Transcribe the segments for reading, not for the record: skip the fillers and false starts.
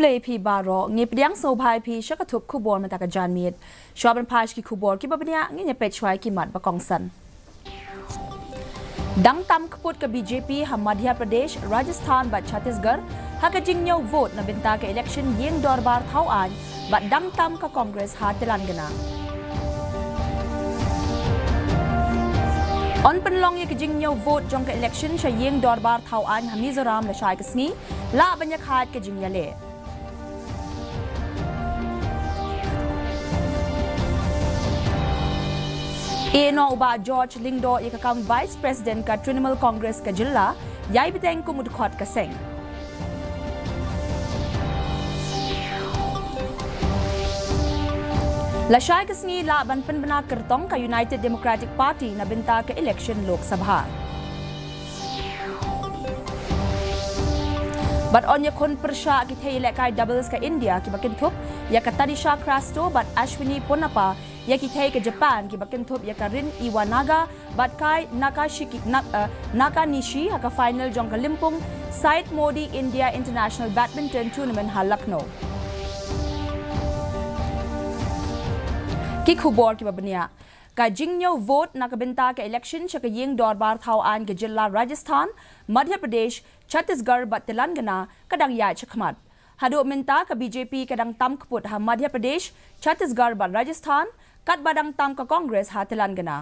Ublay pi baro ngip diang so bhai pi shakathup khubor mata ka janmit shoban phash ki khubor ki babnia ngi pe chwai ki mat ba kongsan dang tam khput ka BJP ha Madhya Pradesh Rajasthan ba Chhattisgarh ha ka jingnyau vote na binta ka election yeng dorbar thau an ba dang tam ka Congress ha Telangana On penlong ye kajingnyau vote jong ka election sha yeng dorbar thau an ha Mizoram la shai kasngi la banya khat ka jingyale Eno uba George Lingdo ikakam Vice President ka Trinamool Congress ka jilla yai biteng kumud khot ka seng Lashai kasngi la ban penbana kertong ka United Democratic Party na binta ka election Lok Sabha But on yakun persha ki thei lekai doubles ka India ki bakin thup ya ka Tanisha Krasto but Ashwini Ponnappa ya ki thei ka Japan ki bakin thup ya ka Rin Iwanaga but kai Nakanishi ha ka final jong ka Limpung Syed Modi India International Badminton Tournament ha Lucknow Ki khubor ki babnia ka jingnyau vote na ka binta ka election sha ka yeng dorbar thau an ka jilla Rajasthan Madhya Pradesh Chhattisgarh bat Telangana kadang ya chakmat hadu minta ka BJP kadang tam khput ha Madhya Pradesh Chhattisgarh bat Rajasthan kat badang tam ka Congress ha Telangana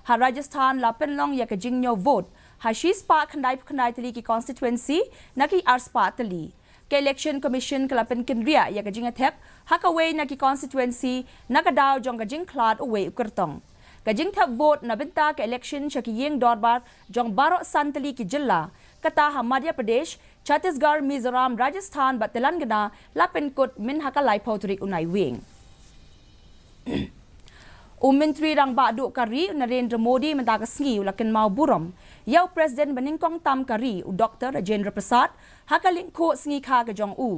ha Rajasthan la penlong ya ka jingnyau vote ha shispa khandai tali ki constituency na ki arspa tali ka election commission kala pen kinria ya ka jinga thep ha ka way na ki constituency na ka daw jong ka jing khlad away ukertong Kajing thap vote na binta ka election sha ki yeng dorbar jong baro santali ki jilla kata ha Madhya Pradesh Chhattisgarh Mizoram Rajasthan bat Telangana lapen kot min ha ka lai photrik unai wing Ummentri rang ba du kari Narendra Modi menta ka sngi ulakin mau burom yau president baningkong tam kari u Dr. Rajendra Prasad ha ka lingkho sngi kha ka jong u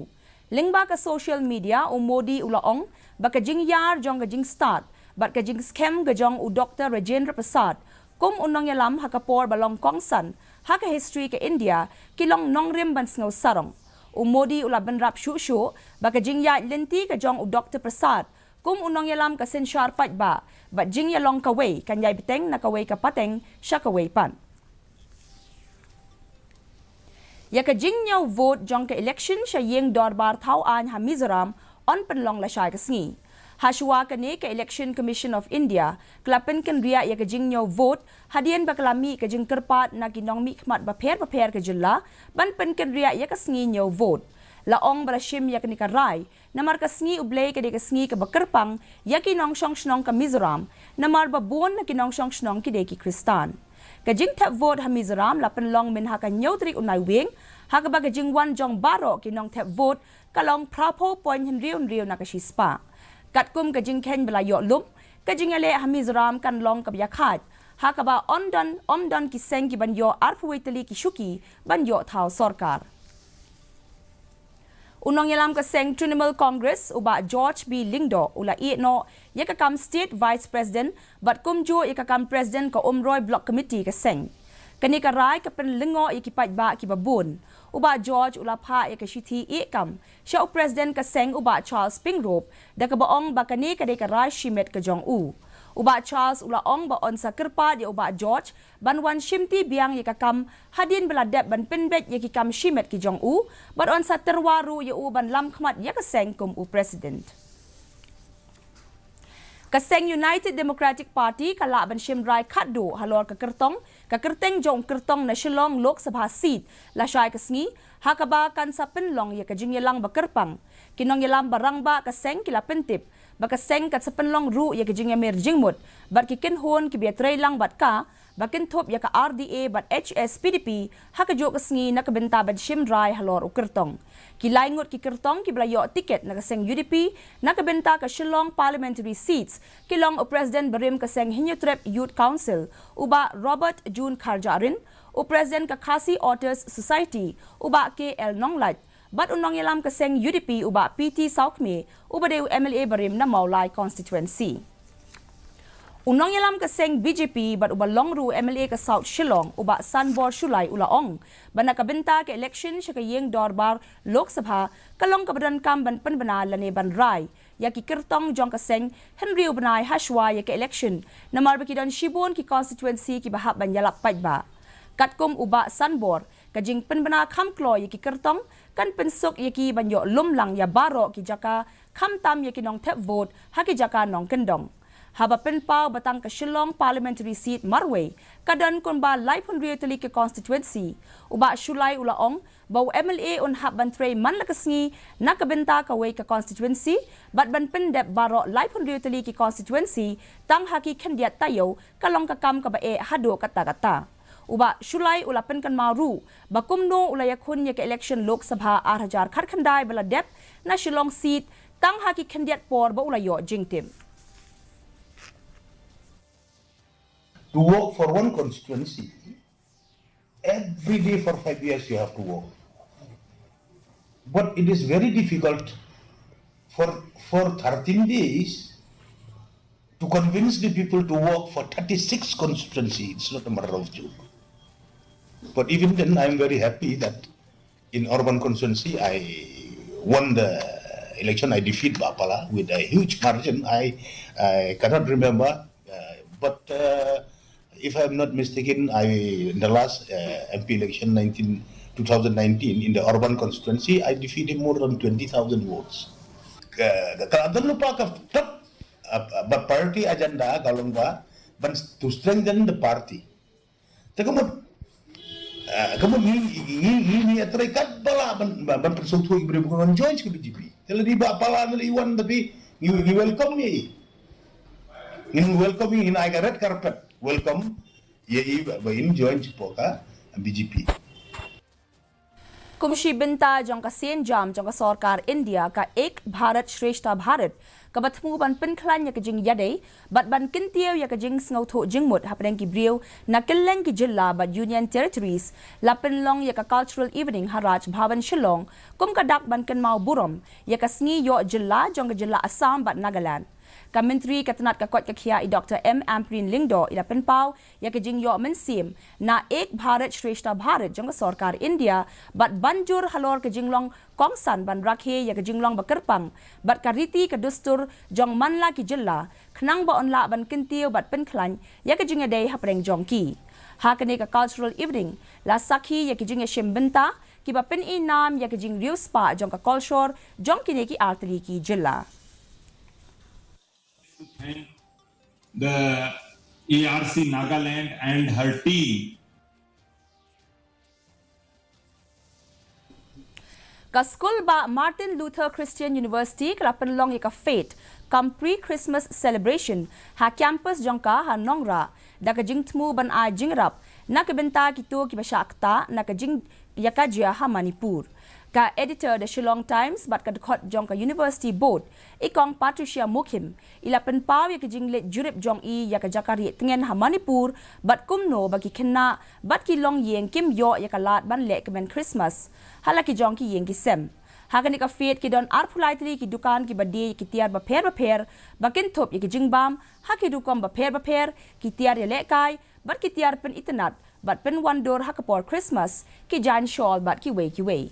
lingba ka social media u Modi ulaong ba ka jing yar jong ka jing start Bat kajing scam gajong u Dr. Rajendra Prasad kum unong yalam hakapor balong kongsan haka history ka India kilong nongrim ban sngaw sarong u Modi ulaban rap shu ba kajing ya lenti gajong u Dr. Prasad kum unong yalam ka senshar pat ba bat jing yalong kaway kanyay biteng na kaway ka pateng sya kaway pan ya kajing nyaw vote jong ka election sya yeng dorbar thau an ha Mizoram on penlong la shay ka sngi Hashwa kani ka Election Commission of India klapen kan ria ya ka jingnyau vote hadian baklami ka jing kerpat na kinong mi khmat ba pher ka jilla ban pen kan ria ya ka sngi nyau vote laong brashim ya kani ka rai namar ka sngi ublay ka de ka sngi ka bakerpang ya kinong shnong ka Mizoram namar ba bon na kinong shnong ki de ki Kristan ka jing thap vote ha Mizoram lapen long min ha ka nyau tri unai wing ha ka ba ka jing wan jong baro kinong thap vote kalong prapo point riu na ka shispa Kat kum ka jing ken bela yo lum ka jing ale ha Mizoram kan long ka bya khat ha ka ba omdon ki seng ki ban yo arpuitali ki shuki ban yo thau sarkar Unong yalam ka seng Trinamool Congress uba George B Lingdo ula no yakakam state vice president bat kumjo yakakam president ka Umroy block committee ka seng kani ka rai ka pen lingo ikipat ba ki babun uba George ula pha yakashithi ikam sha president ka seng uba Charles Pingrop da ka baong ba kani ka de ka rai shimet ka jong u uba Charles ula ong ba on sa kirpa di uba George banwan shimti biang yakakam hadin bela dep ban penbet yakikam shimet ki jong u but on sa terwaru ya u ban lam khmat yakaseng kum u president Kaseng United Democratic Party kala ban shimrai khaddo halor ka kerteng jong kertong na Shillong Lok Sabha seat la shai kasngi hakaba kan sa penlong ya ka jingyalang ba kerpang kinong yalam barang ba kaseng kila pentip ba kaseng kat sa penlong ru ya ka jingyamer jingmut bat kikin hon ki biatray lang bat ka bakin thop ya ka RDA bat HS PDP hakajo kasngi na kabenta ban shimrai halor u kertong Kilaingot ki kertong ki blayo tiket na kaseng UDP na kabenta ka Shillong parliamentary seats kilong o President Barim kaseng Hinyutrep Youth Council uba Robert June Kharjarin o President ka Khasi Otters Society uba KL Nonglat bat unong yalam kaseng UDP uba PT Saukme uba deu MLA Barim na Maulai constituency Unang yalam kaseng BJP bat uba longru MLA ka South Shillong uba Sanbor Shulai ulaong bana kabenta ke election siya kayeng dorbar Lok Sabha kalong kabadan kam ban penbana lane ban rai ya ki kirtong jong kaseng Henry ubanai hashwa ya ke election namar bakidon Shibon ki constituency ki bahap ban yalak pajba katkum uba Sanbor kajing penbana kamklo ya ki kirtong kan pensuk ya ki banyo lumlang ya baro ki jaka kamtam ya ki nong tap vote haki jaka nong kendong haba penpau batang ke Shillong parliamentary seat Marway kadan kon ba laipun riotali ke constituency uba Shulai ulaong bau MLA on hab bantrei man lakasngi nakabenta ka way ke constituency bat ban pendep baro laipun riotali ke constituency tang haki kandidat tayo kalong kakam ka bae hado kata-kata uba Shulai ulapen kan maru bakumno ulayakun ya ke election Lok Sabha arhajar kharkhandai bala dep na Shillong seat tang haki kandidat por ba ulayo jingtim. To work for one constituency, every day for 5 years you have to work. But it is very difficult for 13 days to convince the people to work for 36 constituencies. It's not a matter of joke. But even then, I'm very happy that in urban constituency, I won the election. I defeated Bapala with a huge margin. I cannot remember, but if I'm not mistaken, in the last MP election 2019 in the urban constituency, I defeated more than 20,000 votes. Kadang lupa tetap party agenda kalau to strengthen the party. Kamu ini terikat bala ban persatuan ibu bukan join ke BJP. Kalau di bapala nali iwan tapi you welcome me. In welcoming in a red carpet. Welcome, ye in join Chipoka and BJP. Kumshi binta jong ka sen jam jong ka sarkar India ka ek Bharat Shreshta Bharat ka batmu ban pinklan ya ka jing yade bat ban kintiaw ya ka jing sngautho jingmut hapdeng ki brieu na kileng ki jilla bat Union Territories lapin long ya ka cultural evening haraj Bhavan Shillong kum ka dak ban kan mau burom ya ka sngi yo jilla jong ka jilla Assam bat Nagaland. Ka Menteri Katanat Kakot Kakia i Dr. M. Amprin Lingdo ila penpau ya ke jing yo mensim na ek Bharat Shreshta Bharat jong sarkar India bat banjur halor ke jinglong kongsan ban rakhe ya ke jinglong bakerpang bat kariti ke dustur jong manla ki jilla khnang ba onla ban kintiu bat penklan ya ke jinga day hapreng jong ki ha kane ka cultural evening la sakhi ya ke jinga shimbenta ki ba pen inam ya ke jing riu spa jong ka culture jong kine ki artri ki jilla. Thank the ARC Nagaland and her team. Ka school ba Martin Luther Christian University kalapan long ka fate kam pre-Christmas celebration ha campus jongka ha nongra da ka jingtmu ban a jingrap na ka benta kito ki basha akta na ka jing yakajia ha Manipur. Ka editor the Shillong Times bat ka dekhot jong ka University Board ikong Patricia Mukim ila penpau ya ka jinglet jurip jong i ya ka jakari tengen ha Manipur bat kumno bagi kena bat ki long yeng kim yo ya ka lat ban le kemen Christmas halaki jong ki yeng ki sem hakani ka fet ki don arpulai tri ki dukan ki bade ki tiar ba pher bakin thop ya ki jingbam haki dukom ba pher ki tiar ya le kai bat ki tiar pen itnat bat pen wandor hakapor Christmas ki jan shawl bat ki way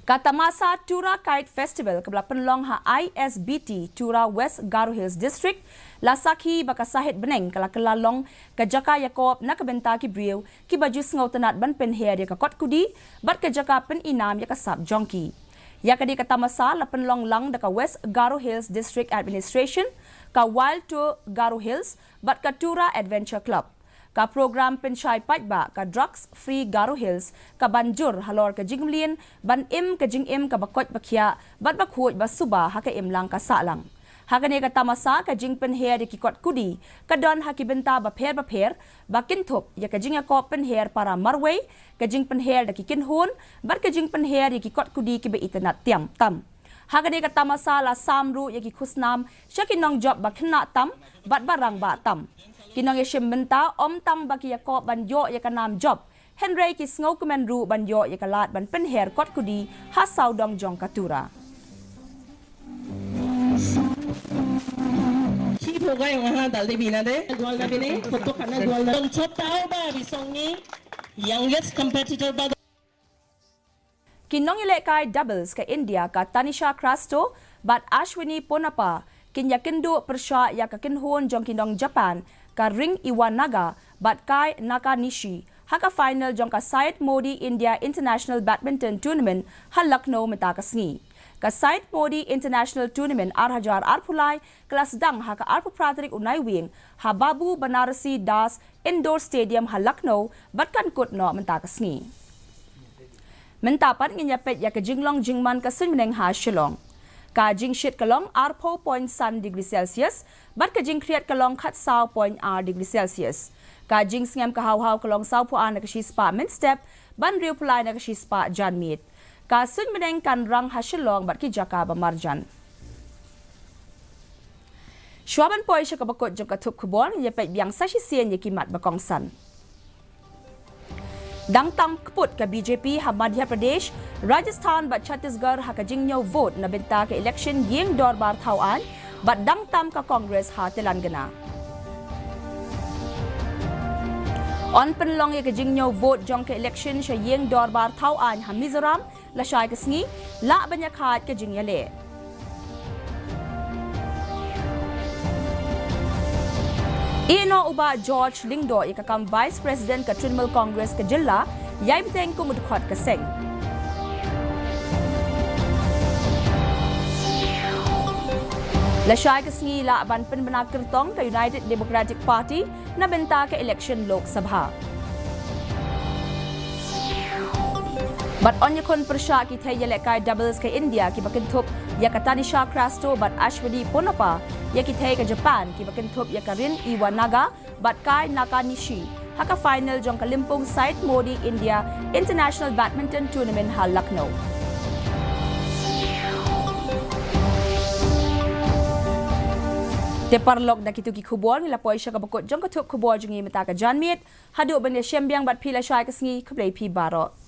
Katamasa Tura Kite Festival kabla penlong ha ISBT Tura West Garo Hills District lasaki bakasahit beneng kala kelalong kajaka Yakob nakabenta ki brieu ki baju sngotanat ban penher ya kakot kudi bat kajaka pen inam ya kasap jongki ya kadi katamasa la penlong lang daka West Garo Hills District Administration ka Wild Tour Garo Hills bat ka Tura Adventure Club ka program penchai pajba ka drugs free Garo Hills ka banjur halor ka jingmlien ban im ka jingim ka bakot bakhya bat bakhuj basuba ha ka imlang ka salang ha ka ne ka tamasa ka jingpen her ki kot kudi ka don ha ki benta ba pher bakin thop ya ka jinga ko pen her para marway ka jingpen her da ki kinhun bat ka jingpen her ki kot kudi ki be itanat tiam tam Hagani ka tamasa la samru ya ki khusnam shakinong job bakhna tam bat barang ba tam kinong yeshim benta om tang baki ya ko ban yo ya kanam job Henry ki sngo kumen ru ban yo ya kalat ban pen her kot kudi hasau dong jong katura hoga yang aha dalde bina de gol na bine foto kana gol na chot tao ba bisong ni youngest competitor ba Kinong ilekay doubles ka India ka Tanisha Crasto bat Ashwini Ponappa kinyakindu persya ya kakinhon jong kinong Japan ka Ring Iwanaga bat kai Nakanishi haka final jong ka Syed Modi India International Badminton Tournament ha Lucknow metakasngi. Ka Syed Modi International Tournament Arhajar Arpulai kelas dang haka Arpu Pratrik Unai Wing ha Babu Banarasi Das Indoor Stadium ha Lucknow bat kan kut no metakasngi. Mentapat nginyapet ya ka jinglong jingman ka sunmeneng ha Shillong. Ka jing shit kalong R4.1 Celsius, bat ka jing kriat kalong khat saw point R Celsius. Ka jing ngam ka haw kalong saw po an ka shi spa min step, ban riu pulai na ka shi spa jan meet. Ka sunmeneng kan rang ha Shillong bat ki jaka ba marjan. Shwaban poy siya kabakot jong katup kubon nginyapet biang sa shi sien yakimat bakong san. Dang tam kaput ka BJP ha Madhya Pradesh, Rajasthan bat Chhattisgarh ha ka jingyaw vote na benta ka election yeng dorbar thawan bat dang tam ka Congress ha Telangana. On penlong ya ka jingyaw vote jong ka election siya yeng dorbar thawan ha Mizoram la shay kasngi la banyak hat ka jingyale. Ino uba George Lingdo ikakam Vice President ka Trinamool Congress ka Jilla, yay biteng kumudukot ka seng. Lasyay kasngi laaban penbenakirtong ka United Democratic Party na benta ka election Lok Sabha. But onya kon persya ki thay yalekay doubles ka India ki bakintup ya ka Tanisha Crasto but Ashwini Ponappa ya ki thay ka Japan ki bakintup ya ka Rin Iwanaga but kai Nakanishi haka final jong kalimpong Syed Modi India International Badminton Tournament ha Lucknow. Te parlok na kitu ki kubor nila poy siya kabakot jong katup kubor jong i mata ka janmit hadu ban ya syembyang bat pila siya kasngi kablay pi baro.